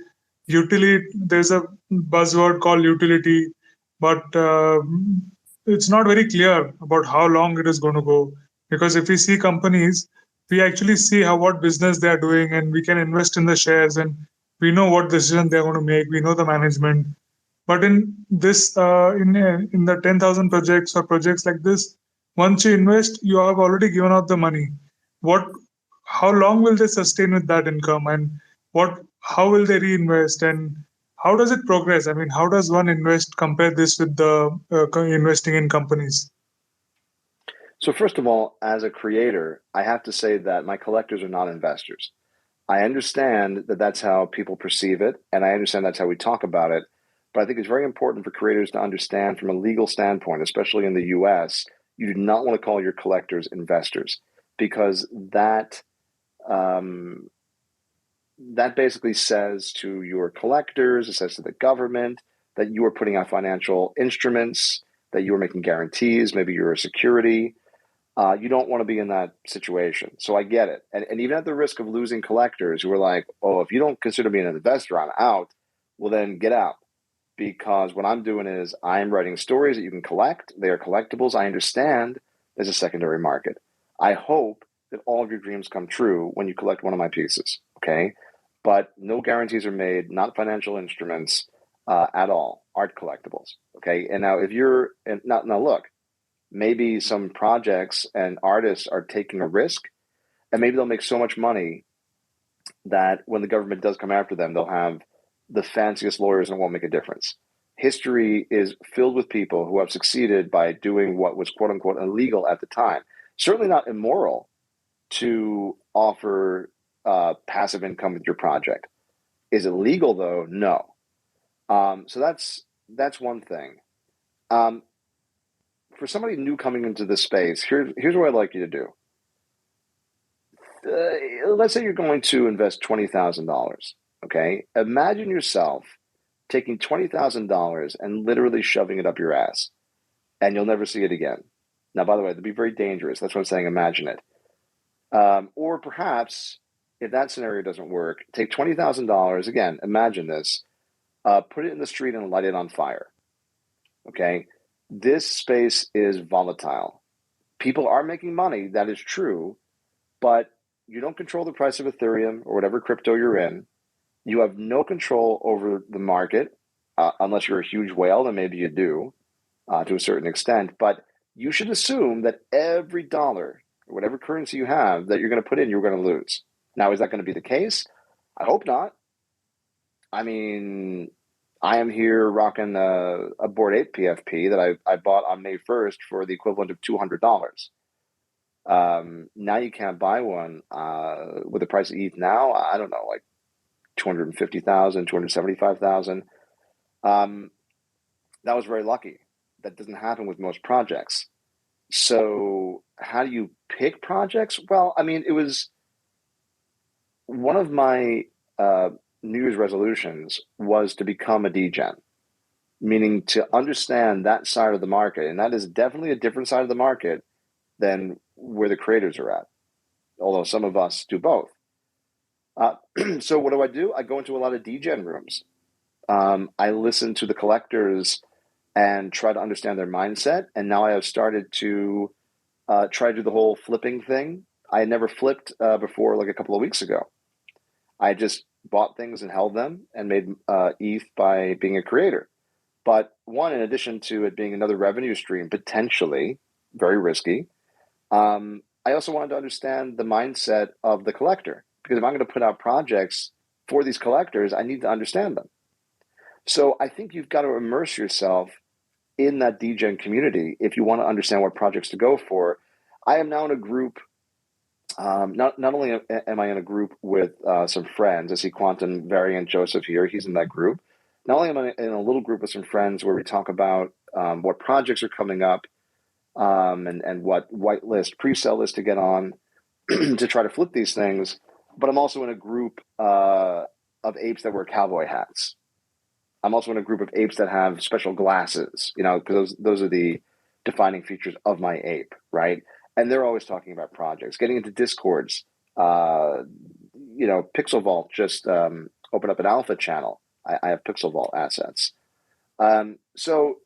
utility, there's a buzzword called utility, but it's not very clear about how long it is going to go. Because if we see companies, we actually see how what business they are doing, and we can invest in the shares, and we know what decision they are going to make. We know the management, but in this, in the 10,000 projects or projects like this, once you invest, you have already given out the money. What, how long will they sustain with that income, and how will they reinvest, and how does it progress? I mean, how does one invest? Compare this with the investing in companies. So first of all, as a creator, I have to say that my collectors are not investors. I understand that that's how people perceive it, and I understand that's how we talk about it. But I think it's very important for creators to understand from a legal standpoint, especially in the US, you do not want to call your collectors investors because um, that basically says to your collectors, it says to the government that you are putting out financial instruments, that you are making guarantees, maybe you're a security. You don't want to be in that situation. So I get it. And even at the risk of losing collectors who are like, oh, if you don't consider me an investor, I'm out. Well, then get out. Because what I'm doing is I'm writing stories that you can collect. They are collectibles. I understand there's a secondary market. I hope that all of your dreams come true when you collect one of my pieces. Okay. But no guarantees are made, not financial instruments at all, art collectibles. Okay. And now if you're, and now look, maybe some projects and artists are taking a risk and maybe they'll make so much money that when the government does come after them, they'll have the fanciest lawyers and it won't make a difference. History is filled with people who have succeeded by doing what was quote unquote illegal at the time. Certainly not immoral to offer passive income with your project. Is it legal though? No. So that's one thing. Um, for somebody new coming into this space, here's what I'd like you to do. Let's say you're going to invest $20,000. Okay, imagine yourself taking $20,000 and literally shoving it up your ass, and you'll never see it again. Now, by the way, that'd be very dangerous. That's what I'm saying. Imagine it. Or perhaps, if that scenario doesn't work, take $20,000. Again, imagine this. Put it in the street and light it on fire. Okay, this space is volatile. People are making money. That is true, but you don't control the price of Ethereum or whatever crypto you're in. You have no control over the market unless you're a huge whale, and maybe you do to a certain extent. But you should assume that every dollar or whatever currency you have that you're going to put in, you're going to lose. Now, is that going to be the case? I hope not. I mean, I am here rocking a Bored Ape PFP that I bought on May 1st for the equivalent of $200. Now you can't buy one with the price of ETH now. I don't know, like 250,000, 275,000. That was very lucky. That doesn't happen with most projects. So how do you pick projects? Well, I mean, it was one of my New Year's resolutions was to become a degen, meaning to understand that side of the market. And that is definitely a different side of the market than where the creators are at, although some of us do both. So what do? I go into a lot of degen rooms. I listen to the collectors and try to understand their mindset. And now I have started to try to do the whole flipping thing. I had never flipped before, like a couple of weeks ago. I just bought things and held them and made ETH by being a creator. But one, in addition to it being another revenue stream, potentially very risky, I also wanted to understand the mindset of the collector. Because if I'm going to put out projects for these collectors, I need to understand them. So I think you've got to immerse yourself in that DGen community if you want to understand what projects to go for. I am now in a group. Not only am I in a group with some friends. I see Quantum Variant Joseph here. He's in that group. Not only am I in a little group with some friends where we talk about what projects are coming up, and what whitelist pre-sale list to get on to try to flip these things, but I'm also in a group of apes that wear cowboy hats. I'm also in a group of apes that have special glasses, because those are the defining features of my ape, right? And they're always talking about projects, getting into discords. Pixel Vault just opened up an alpha channel. I have Pixel Vault assets. So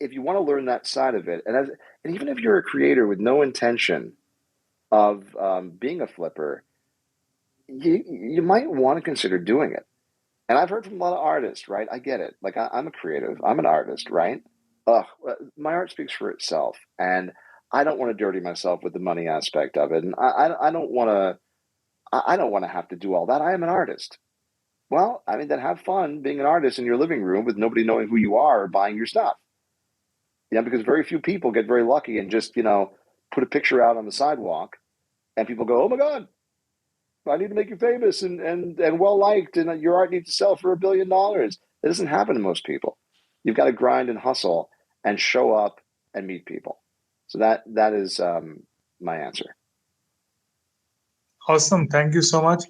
if you want to learn that side of it, and even if you're a creator with no intention of being a flipper, you might want to consider doing it. And I've heard from a lot of artists, right? I get it. Like I'm a creative, I'm an artist, right? My art speaks for itself, and I don't want to dirty myself with the money aspect of it, and I don't want to. I don't want to have to do all that. I am an artist. Well, I mean, then have fun being an artist in your living room with nobody knowing who you are or buying your stuff. Because very few people get very lucky and just put a picture out on the sidewalk, and people go, "Oh my God, I need to make you famous and well liked, and your art needs to sell for $1 billion." It doesn't happen to most people. You've got to grind and hustle and show up and meet people. So that is my answer. Awesome. Thank you so much.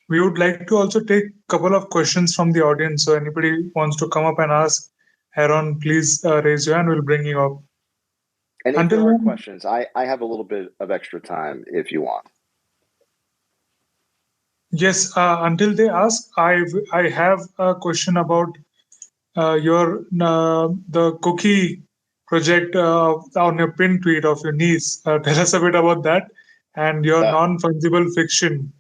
We would like to also take a couple of questions from the audience. So anybody wants to come up and ask Aaron, please raise your hand. We'll bring you up. And if Until there are then, questions, I have a little bit of extra time if you want. yes. Until they ask, I have a question about the cookie project on your pin tweet of your niece. Tell us a bit about that and your non-fungible fiction.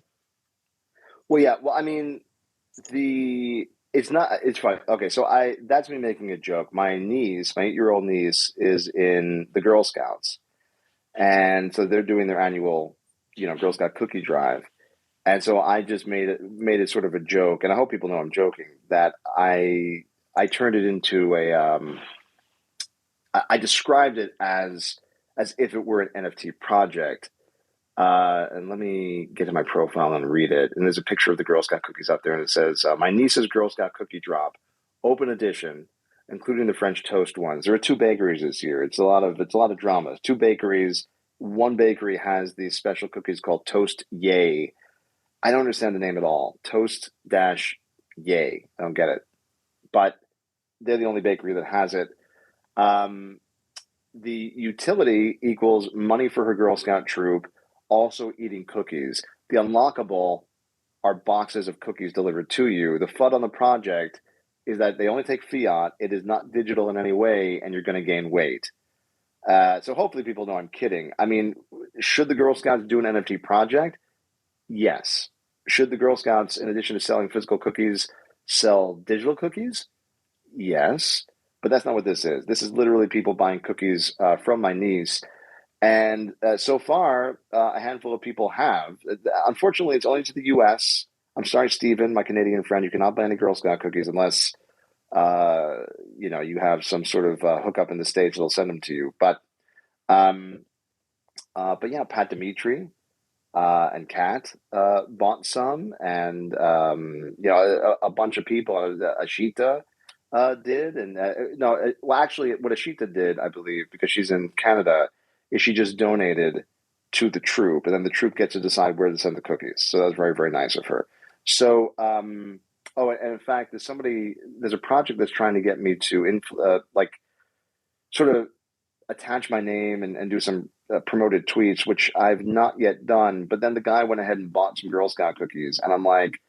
Well, yeah. Well, I mean, it's fine. Okay, so that's me making a joke. My niece, my 8-year-old niece, is in the Girl Scouts, and so they're doing their annual, Girl Scout cookie drive. And so I just made it sort of a joke, and I hope people know I'm joking, that I turned it into I described it as if it were an NFT project. And let me get to my profile and read it. And there's a picture of the Girl Scout cookies up there, and it says, "My niece's Girl Scout cookie drop, open edition, including the French toast ones." There are 2 bakeries this year. It's a lot of drama. 2 bakeries. One bakery has these special cookies called Toast Yay. I don't understand the name at all. Toast dash Yay. I don't get it. But they're the only bakery that has it. The utility equals money for her Girl Scout troop, also eating cookies. The unlockable are boxes of cookies delivered to you. The FUD on the project is that they only take fiat. It is not digital in any way, and you're going to gain weight. So hopefully people know I'm kidding. I mean, should the Girl Scouts do an NFT project? Yes. Should the Girl Scouts, in addition to selling physical cookies, sell digital cookies? Yes. But that's not what this is. This is literally people buying cookies from my niece. And so far, a handful of people have. Unfortunately, it's only to the U.S. I'm sorry, Stephen, my Canadian friend. You cannot buy any Girl Scout cookies unless you have some sort of hookup in the States. They'll send them to you. But yeah, Pat Dimitri and Kat bought some, and a bunch of people. Ashita did, and actually, what Ashita did, I believe, because she's in Canada, is she just donated to the troop, and then the troop gets to decide where to send the cookies. So that was very, very nice of her. So, and in fact, there's a project that's trying to get me to sort of attach my name and do some promoted tweets, which I've not yet done. But then the guy went ahead and bought some Girl Scout cookies, and I'm like,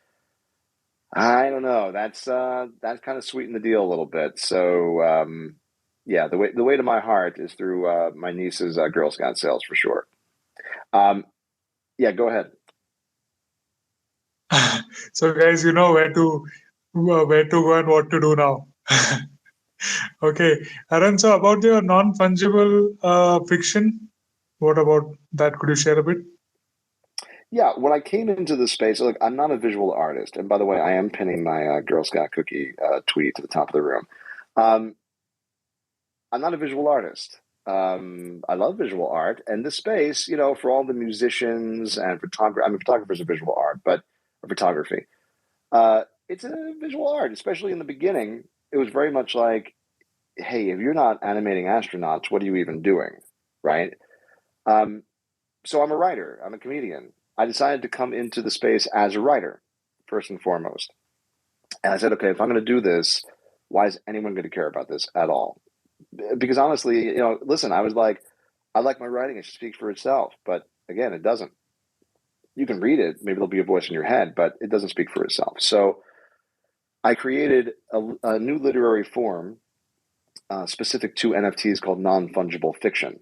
I don't know. That's kind of sweetened the deal a little bit. So yeah, the way to my heart is through my niece's Girl Scout sales for sure. Yeah, go ahead. So guys, you know where to go and what to do now. Okay, Aaron. So about your non-fungible fiction, what about that? Could you share a bit? Yeah, when I came into the space, look, I'm not a visual artist, and by the way, I am pinning my Girl Scout cookie tweet to the top of the room. Um, I'm not a visual artist. I love visual art, and this space, for all the musicians and photographers. I mean, photographers are visual art, but or photography. It's a visual art, especially in the beginning. It was very much like, hey, if you're not animating astronauts, what are you even doing, right? Um, so I'm a writer. I'm a comedian. I decided to come into the space as a writer, first and foremost. And I said, okay, if I'm going to do this, why is anyone going to care about this at all? Because honestly, listen, I was like, I like my writing. It should speak for itself. But again, it doesn't. You can read it. Maybe there'll be a voice in your head, but it doesn't speak for itself. So I created a new literary form specific to NFTs called non-fungible fiction.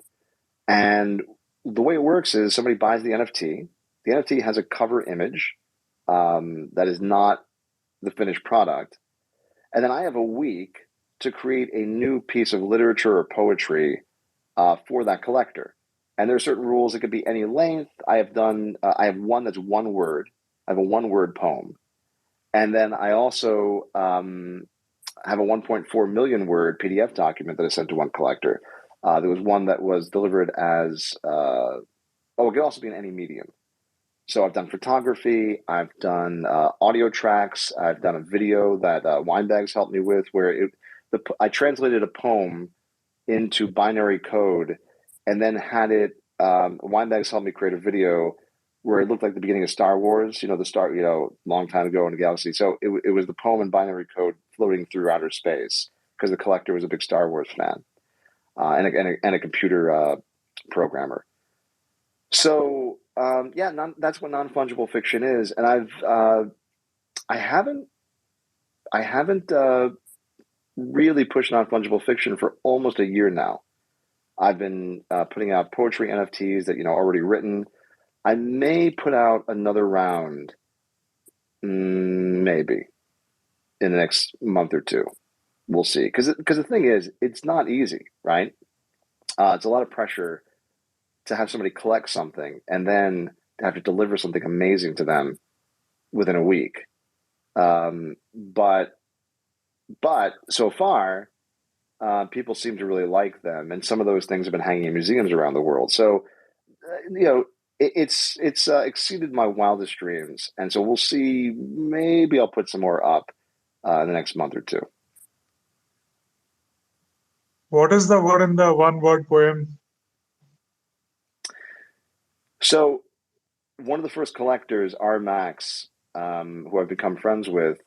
And the way it works is somebody buys the NFT. The NFT has a cover image that is not the finished product. And then I have a week to create a new piece of literature or poetry for that collector. And there are certain rules. It could be any length. I have one that's one word. I have a one word poem. And then I also have a 1.4 million word PDF document that I sent to one collector. There was one that was delivered as, it could also be in any medium. So I've done photography, I've done audio tracks, I've done a video that Winebags helped me with, where I translated a poem into binary code, and then had it. Winebags helped me create a video where it looked like the beginning of Star Wars. Long time ago in the galaxy. So it was the poem in binary code floating through outer space because the collector was a big Star Wars fan and a computer programmer. So that's what non-fungible fiction is, and I haven't really pushed non-fungible fiction for almost a year now. I've been putting out poetry NFTs that already written. I may put out another round, maybe in the next month or two. We'll see, because the thing is, it's not easy, right? It's a lot of pressure to have somebody collect something and then to have to deliver something amazing to them within a week. But so far, people seem to really like them, and some of those things have been hanging in museums around the world. So, it's exceeded my wildest dreams, and so we'll see. Maybe I'll put some more up in the next month or two. What is the word in the one word poem? So, one of the first collectors, R. Max, who I've become friends with,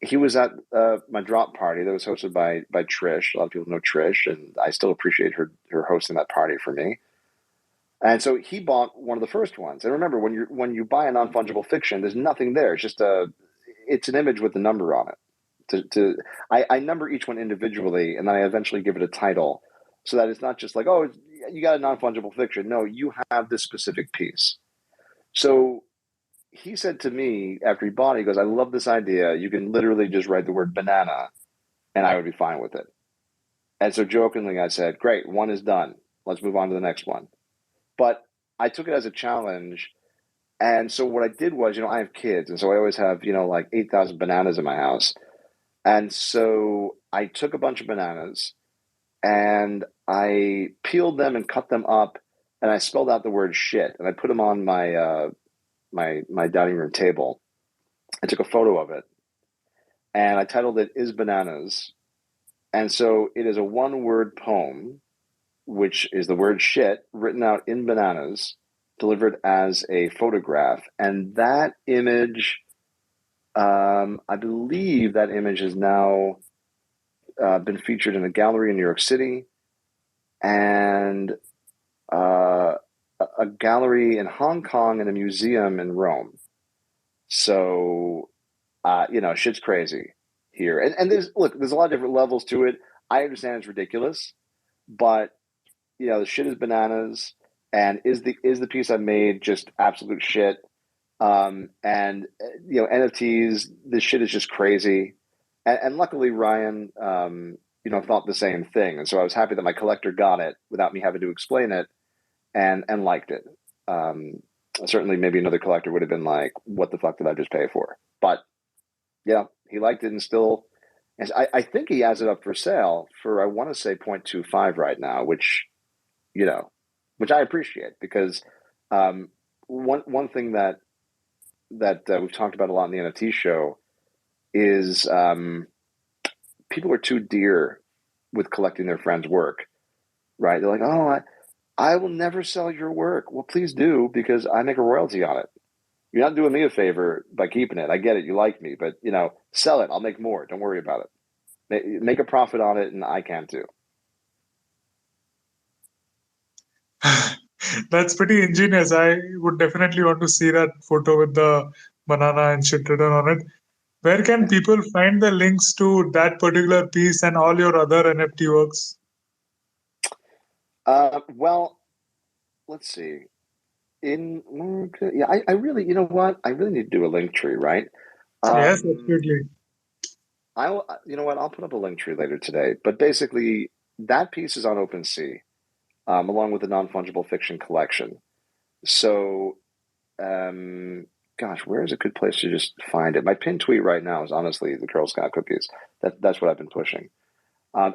he was at my drop party that was hosted by Trish. A lot of people know Trish, and I still appreciate her hosting that party for me. And so he bought one of the first ones. And remember, when you buy a non-fungible fiction, there's nothing there. It's just it's an image with the number on it. I number each one individually, and then I eventually give it a title, so that it's not just like, oh, you got a non-fungible fiction. No, you have this specific piece. So he said to me after he bought it, he goes, I love this idea. You can literally just write the word banana, and I would be fine with it. And so jokingly, I said, great, one is done. Let's move on to the next one. But I took it as a challenge. And so what I did was, I have kids. And so I always have, like 8,000 bananas in my house. And so I took a bunch of bananas and I peeled them and cut them up. And I spelled out the word shit. And I put them on my my dining room table. I took a photo of it. And I titled it Is Bananas. And so it is a one-word poem, which is the word shit written out in bananas, delivered as a photograph. And that image, I believe that image has now been featured in a gallery in New York City and a gallery in Hong Kong and a museum in Rome. So, shit's crazy here. And there's a lot of different levels to it. I understand it's ridiculous, but the shit is bananas, and is the piece I made just absolute shit? And NFTs, this shit is just crazy. And luckily Ryan, thought the same thing, and so I was happy that my collector got it without me having to explain it, and liked it. Certainly, maybe another collector would have been like, "What the fuck did I just pay for?" But yeah, he liked it and still. And I think he has it up for sale for I want to say 0.25 right now, which you know, which I appreciate because um, one thing that we've talked about a lot in the NFT show is people are too dear with collecting their friends' work, right? They're like, "Oh, I will never sell your work." Well, please do because I make a royalty on it. You're not doing me a favor by keeping it. I get it. You like me, but sell it. I'll make more. Don't worry about it. Make a profit on it, and I can too. That's pretty ingenious. I would definitely want to see that photo with the banana and shit written on it. Where can people find the links to that particular piece and all your other NFT works? Well, let's see. I really, you know what? I really need to do a link tree, right? Yes, Um, absolutely. you know what? I'll put up a link tree later today. But basically, that piece is on OpenSea, along with the non-fungible fiction collection. So, um, gosh, where is a good place to just find it? My pinned tweet right now is honestly the Girl Scout cookies. That's what I've been pushing.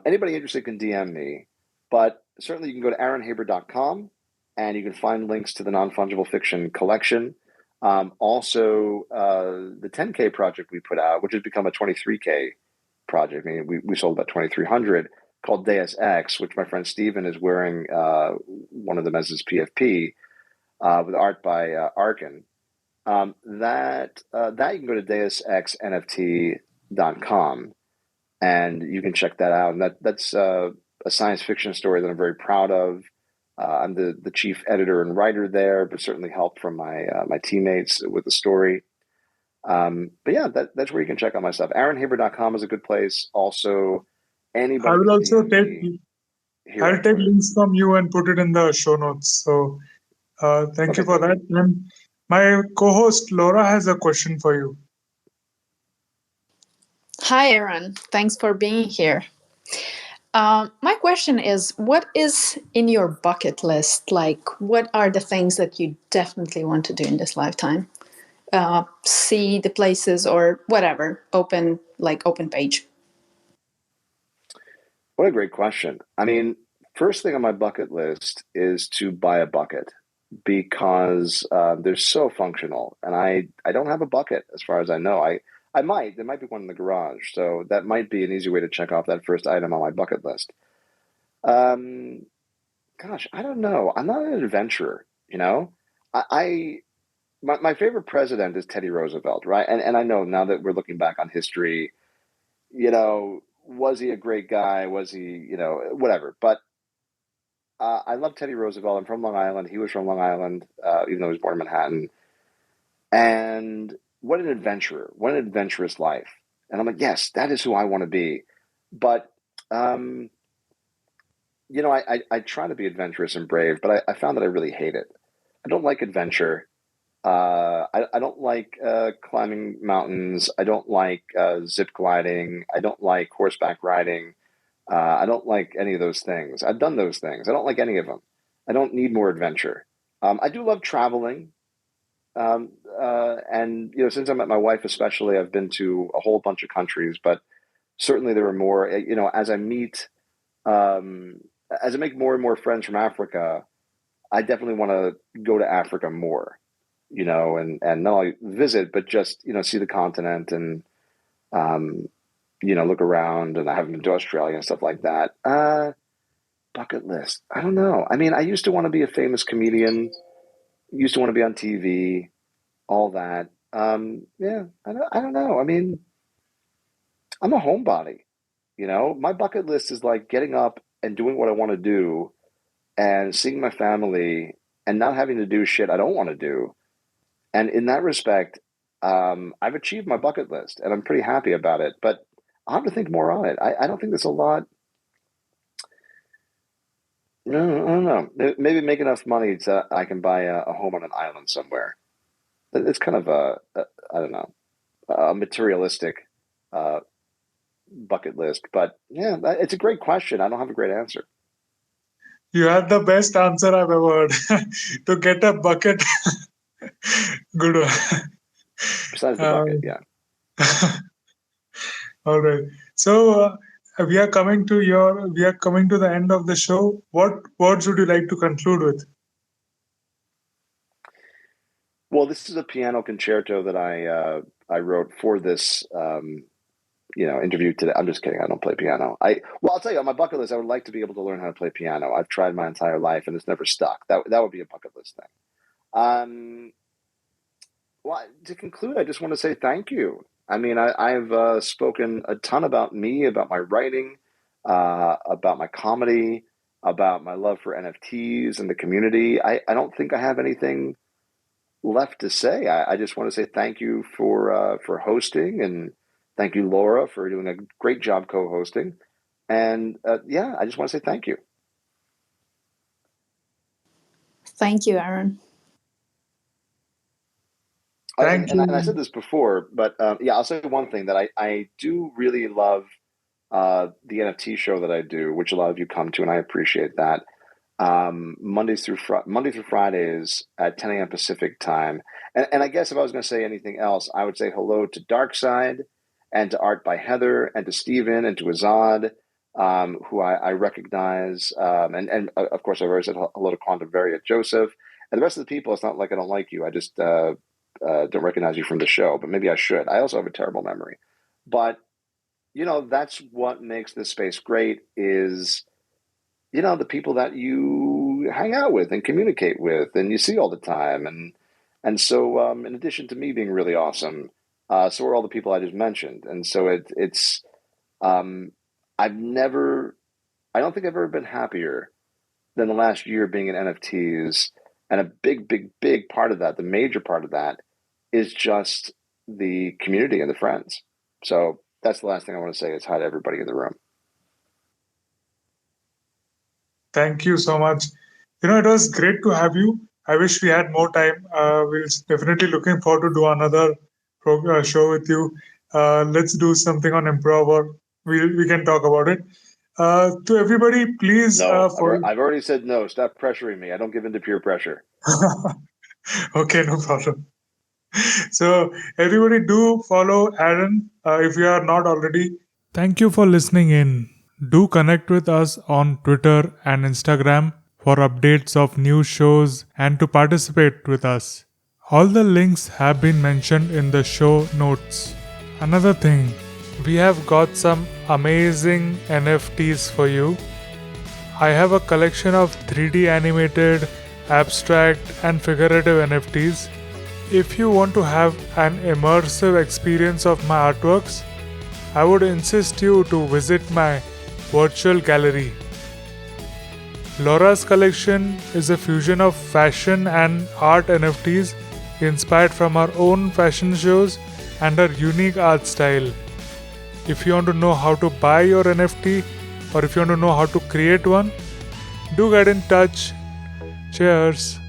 Anybody interested can DM me, but certainly you can go to aaronhaber.com and you can find links to the non-fungible fiction collection. Also, the 10K project we put out, which has become a 23K project. I mean, we sold about 2,300 called Deus X, which my friend Steven is wearing one of them as his PFP with art by Arkin. That you can go to deusxnft.com and you can check that out. And that's a science fiction story that I'm very proud of. I'm the chief editor and writer there, but certainly helped from my teammates with the story. But yeah, that's where you can check out my stuff. AaronHaber.com is a good place. Also, I anybody will can also DM me here I'll on take Twitter. links from you and put it in the show notes. So thank you Okay, for thank that. you. And my co-host Laura has a question for you. Hi, Aaron. Thanks for being here. My question is, what is in your bucket list? Like, what are the things that you definitely want to do in this lifetime? See the places or whatever, open page. What a great question. I mean, first thing on my bucket list is to buy a bucket because they're so functional, and I don't have a bucket as far as I know. I might there might be one in the garage, so that might be an easy way to check off that first item on my bucket list. Um, Gosh, I don't know. I'm not an adventurer, you know. I my favorite president is Teddy Roosevelt, right? And I know now that we're looking back on history, was he a great guy? Was he, whatever? But I love Teddy Roosevelt. I'm from Long Island. He was from Long Island, even though he was born in Manhattan. And what an adventurer! What an adventurous life! And I'm like, yes, that is who I want to be. But um, I try to be adventurous and brave, but I found that I really hate it. I don't like adventure. I don't like climbing mountains. I don't like zip gliding. I don't like horseback riding. I don't like any of those things. I've done those things. I don't like any of them. I don't need more adventure. I do love traveling. And since I met my wife, especially, I've been to a whole bunch of countries. But certainly, there are more. Um, as I make more and more friends from Africa, I definitely want to go to Africa more. And not only visit, but just see the continent and um, look around. And I haven't been to Australia and stuff like that. Bucket list. I don't know. I mean, I used to want to be a famous comedian. Used to want to be on TV. All that. Yeah, I don't know. I mean, I'm a homebody. My bucket list is like getting up and doing what I want to do and seeing my family and not having to do shit I don't want to do. And in that respect, I've achieved my bucket list and I'm pretty happy about it. But I'll have to think more on it. I don't think there's a lot. No, I don't know. Maybe make enough money so I can buy a home on an island somewhere. It's kind of I don't know, a materialistic uh, bucket list. But yeah, it's a great question. I don't have a great answer. You had the best answer I've ever heard. To get a bucket Good one. Besides the bucket, yeah. All right. So we are coming to the end of the show. What words would you like to conclude with? Well, this is a piano concerto that I wrote for this interview today. I'm just kidding. I don't play piano. I'll tell you, on my bucket list, I would like to be able to learn how to play piano. I've tried my entire life and it's never stuck. That would be a bucket list thing. Well, to conclude, I just want to say thank you. I mean, I've spoken a ton about me, about my writing, about my comedy, about my love for NFTs and the community. I don't think I have anything left to say. I just want to say thank you for hosting, and thank you, Laura, for doing a great job co-hosting. And yeah, I just want to say thank you. Thank you, Aaron. Thank And you. I said this before, but yeah, I'll say one thing that I do really love the NFT show that I do, which a lot of you come to, and I appreciate that. Monday through Fridays at 10 a.m. Pacific time. And I guess if I was going to say anything else, I would say hello to Darkside and to Art by Heather and to Steven and to Azad, who I recognize. And of course, I've already said hello to Quantum Varia Joseph. And the rest of the people, it's not like I don't like you. I just don't recognize you from the show, but maybe I should. I also have a terrible memory. But, that's what makes this space great is the people that you hang out with and communicate with and you see all the time. And so in addition to me being really awesome, so are all the people I just mentioned. And so it's I don't think I've ever been happier than the last year being in NFTs. And a big, big, big part of that, the major part of that, is just the community and the friends. So that's the last thing I want to say is hi to everybody in the room. Thank you so much. It was great to have you. I wish we had more time. We're definitely looking forward to do another show with you. Let's do something on improv, or we can talk about it. To everybody, please. No, I've already said no. Stop pressuring me. I don't give in to peer pressure. Okay, no problem. So everybody do follow Aaron if you are not already. Thank you for listening in. Do connect with us on Twitter and Instagram for updates of new shows and to participate with us. All the links have been mentioned in the show notes. Another thing, we have got some amazing NFTs for you. I have a collection of 3D animated, abstract and figurative NFTs. If you want to have an immersive experience of my artworks, I would insist you to visit my virtual gallery. Laura's collection is a fusion of fashion and art NFTs inspired from her own fashion shows and her unique art style. If you want to know how to buy your NFT or if you want to know how to create one, do get in touch. Cheers!